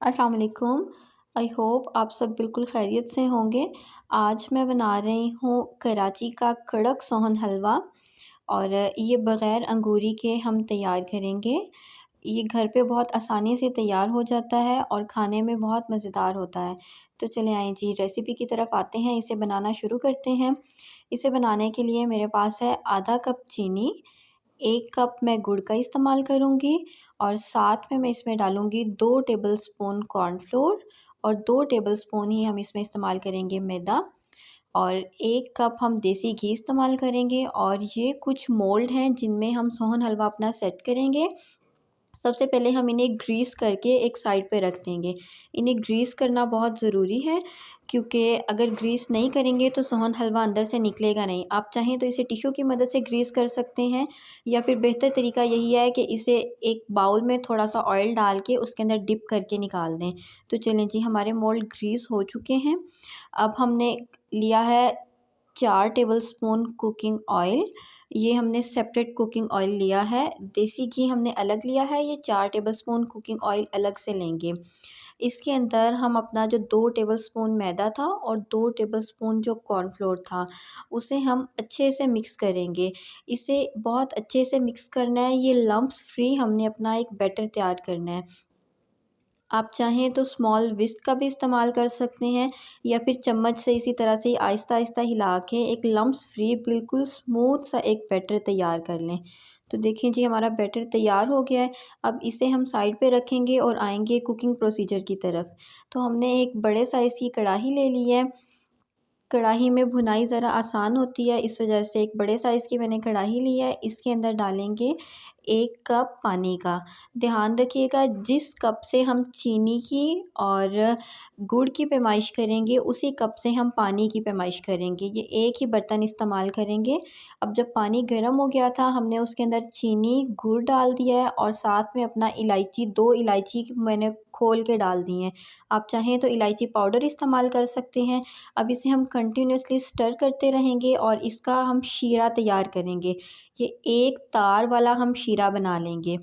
अस्सलाम वालेकुम। I hope आप सब बिल्कुल खैरियत से होंगे। आज मैं बना रही हूँ कराची का कड़क सोहन हलवा और ये बग़ैर अंगूरी के हम तैयार करेंगे। ये घर पे बहुत आसानी से तैयार हो जाता है और खाने में बहुत मज़ेदार होता है। तो चलें आइए जी रेसिपी की तरफ आते हैं, इसे बनाना शुरू करते हैं। इसे बनाने के लिए मेरे पास है आधा कप चीनी, 1 कप मैं गुड़ का इस्तेमाल करूँगी और साथ में मैं इसमें डालूँगी 2 टेबलस्पून कॉर्नफ्लोर और 2 टेबलस्पून ही हम इसमें इस्तेमाल करेंगे मैदा और 1 कप हम देसी घी इस्तेमाल करेंगे। और ये कुछ मोल्ड हैं जिनमें हम सोहन हलवा अपना सेट करेंगे। सबसे पहले हम इन्हें ग्रीस करके एक साइड पे रख देंगे। इन्हें ग्रीस करना बहुत ज़रूरी है क्योंकि अगर ग्रीस नहीं करेंगे तो सोहन हलवा अंदर से निकलेगा नहीं। आप चाहें तो इसे टिश्यू की मदद से ग्रीस कर सकते हैं या फिर बेहतर तरीका यही है कि इसे एक बाउल में थोड़ा सा ऑयल डाल के उसके अंदर डिप करके निकाल दें। तो चलें जी हमारे मोल्ड ग्रीस हो चुके हैं। अब हमने लिया है 4 टेबलस्पून कुकिंग ऑयल। ये हमने सेपरेट कुकिंग ऑयल लिया है। देसी घी हमने अलग लिया है, ये 4 टेबलस्पून कुकिंग ऑयल अलग से लेंगे। इसके अंदर हम अपना जो 2 टेबलस्पून मैदा था और 2 टेबलस्पून जो कॉर्नफ्लोर था, उसे हम अच्छे से मिक्स करेंगे। इसे बहुत अच्छे से मिक्स करना है, ये लम्प्स फ्री हमने अपना एक बैटर तैयार करना है। आप चाहें तो स्मॉल विस्क का भी इस्तेमाल कर सकते हैं या फिर चम्मच से इसी तरह से आहिस्ता-आहिस्ता हिला के एक लम्प्स फ्री बिल्कुल स्मूथ सा एक बैटर तैयार कर लें। तो देखें जी हमारा बैटर तैयार हो गया है। अब इसे हम साइड पे रखेंगे और आएँगे कुकिंग प्रोसीजर की तरफ। तो हमने एक बड़े साइज़ की कढ़ाई ले ली है। कढ़ाई में भुनाई ज़रा आसान होती है, इस वजह से एक बड़े साइज़ की मैंने कढ़ाई ली है। इसके अंदर डालेंगे 1 कप पानी का। ध्यान रखिएगा जिस कप से हम चीनी की और गुड़ की पैमाइश करेंगे उसी कप से हम पानी की पैमाइश करेंगे। ये एक ही बर्तन इस्तेमाल करेंगे। अब जब पानी गर्म हो गया था हमने उसके अंदर चीनी, गुड़ डाल दिया है और साथ में अपना इलायची 2 इलायची मैंने खोल के डाल दी हैं। आप चाहें तो इलायची पाउडर इस्तेमाल कर सकते हैं। अब इसे हम कंटिन्यूअसली स्टर करते रहेंगे और इसका हम शीरा तैयार करेंगे। ये एक तार वाला हम शीरा बना लेंगे।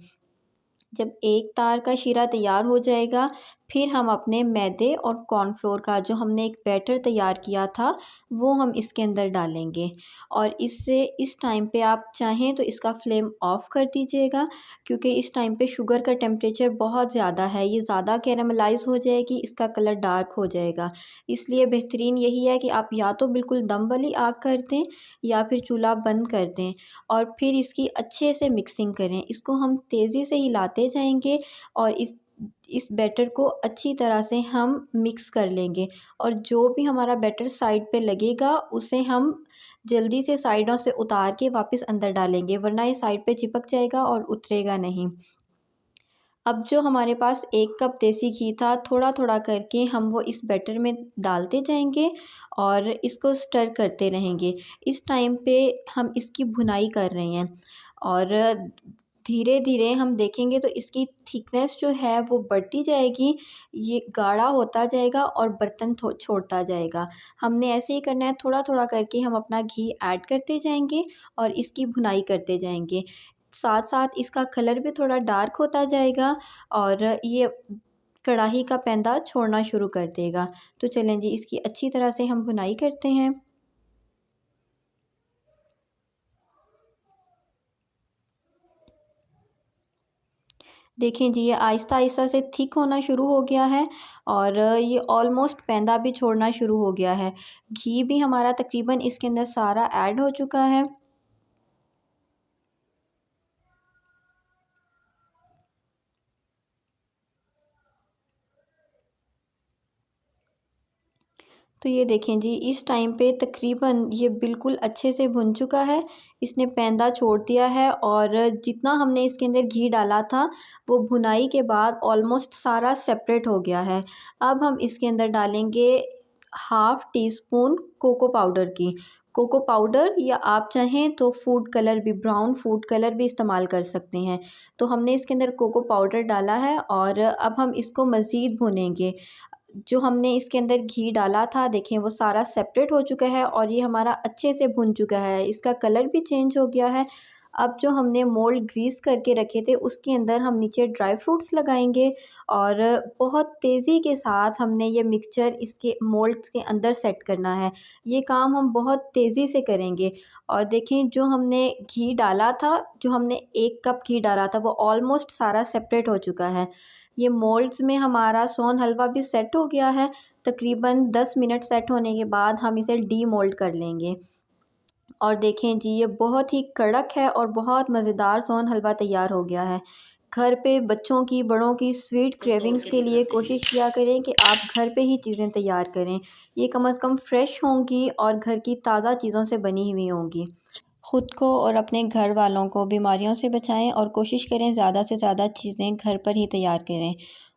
जब एक तार का शीरा तैयार हो जाएगा फिर हम अपने मैदे और कॉर्नफ्लोर का जो हमने एक बैटर तैयार किया था वो हम इसके अंदर डालेंगे। और इससे इस टाइम पे आप चाहें तो इसका फ्लेम ऑफ़ कर दीजिएगा क्योंकि इस टाइम पे शुगर का टेम्परेचर बहुत ज़्यादा है, ये ज़्यादा कैरामलाइज़ हो जाएगी, इसका कलर डार्क हो जाएगा। इसलिए बेहतरीन यही है कि आप या तो बिल्कुल दम वाली आग कर दें या फिर चूल्हा बंद कर दें और फिर इसकी अच्छे से मिक्सिंग करें। इसको हम तेज़ी से हिलाते जाएँगे और इस बैटर को अच्छी तरह से हम मिक्स कर लेंगे और जो भी हमारा बैटर साइड पे लगेगा उसे हम जल्दी से साइडों से उतार के वापस अंदर डालेंगे वरना ये साइड पे चिपक जाएगा और उतरेगा नहीं। अब जो हमारे पास 1 कप देसी घी था थोड़ा-थोड़ा करके हम वो इस बैटर में डालते जाएँगे और इसको स्टर करते रहेंगे। इस टाइम पे हम इसकी भुनाई कर रहे हैं और धीरे-धीरे हम देखेंगे तो इसकी थिकनेस जो है वो बढ़ती जाएगी, ये गाढ़ा होता जाएगा और बर्तन छोड़ता जाएगा। हमने ऐसे ही करना है, थोड़ा-थोड़ा करके हम अपना घी ऐड करते जाएँगे और इसकी भुनाई करते जाएँगे। साथ-साथ इसका कलर भी थोड़ा डार्क होता जाएगा और ये कढ़ाई का पैंदा छोड़ना शुरू कर देगा। तो चलें जी इसकी अच्छी तरह से हम भुनाई करते हैं। देखें जी ये आहिस्ता-आहिस्ता से थिक होना शुरू हो गया है और ये ऑलमोस्ट पैंदा भी छोड़ना शुरू हो गया है। घी भी हमारा तकरीबन इसके अंदर सारा ऐड हो चुका है। तो ये देखें जी इस टाइम पे तकरीबन ये बिल्कुल अच्छे से भुन चुका है। इसने पैंदा छोड़ दिया है और जितना हमने इसके अंदर घी डाला था वो भुनाई के बाद ऑलमोस्ट सारा सेपरेट हो गया है। अब हम इसके अंदर डालेंगे half teaspoon cocoa powder की। कोको पाउडर या आप चाहें तो फूड कलर भी ब्राउन फूड कलर भी इस्तेमाल कर सकते हैं। तो हमने इसके अंदर कोको पाउडर डाला है और अब हम इसको मज़ीद भुनेंगे। जो हमने इसके अंदर घी डाला था देखें वो सारा सेपरेट हो चुका है और ये हमारा अच्छे से भुन चुका है, इसका कलर भी चेंज हो गया है। अब जो हमने मोल्ड ग्रीस करके रखे थे उसके अंदर हम नीचे ड्राई फ्रूट्स लगाएंगे और बहुत तेज़ी के साथ हमने ये मिक्सचर इसके मोल्ड के अंदर सेट करना है। ये काम हम बहुत तेज़ी से करेंगे और देखें जो हमने घी डाला था, जो हमने 1 कप घी डाला था वो ऑलमोस्ट सारा सेपरेट हो चुका है। ये मोल्ड्स में हमारा सोन हलवा भी सेट हो गया है। तकरीबन 10 मिनट सेट होने के बाद हम इसे डीमोल्ड कर लेंगे। और देखें जी, ये बहुत ही कड़क है और बहुत मज़ेदार सोन हलवा तैयार हो गया है। घर पे बच्चों की, बड़ों की स्वीट को तोड़ क्रेविंग्स के के लिए दिखाते हैं। कोशिश किया करें कि आप घर पे ही चीज़ें तैयार करें। ये कम से कम फ्रेश होंगी और घर की ताज़ा चीज़ों से बनी हुई होंगी। ख़ुद को और अपने घर वालों को बीमारियों से बचाएं और कोशिश करें ज़्यादा से ज़्यादा चीज़ें घर पर ही तैयार करें।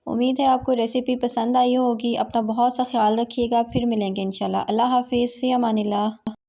उम्मीद है आपको रेसिपी पसंद आई होगी। अपना बहुत सा ख़्याल रखिएगा। फिर मिलेंगे इंशाल्लाह। अल्लाह हाफ़िज़। फ़ी अमानिल्लाह।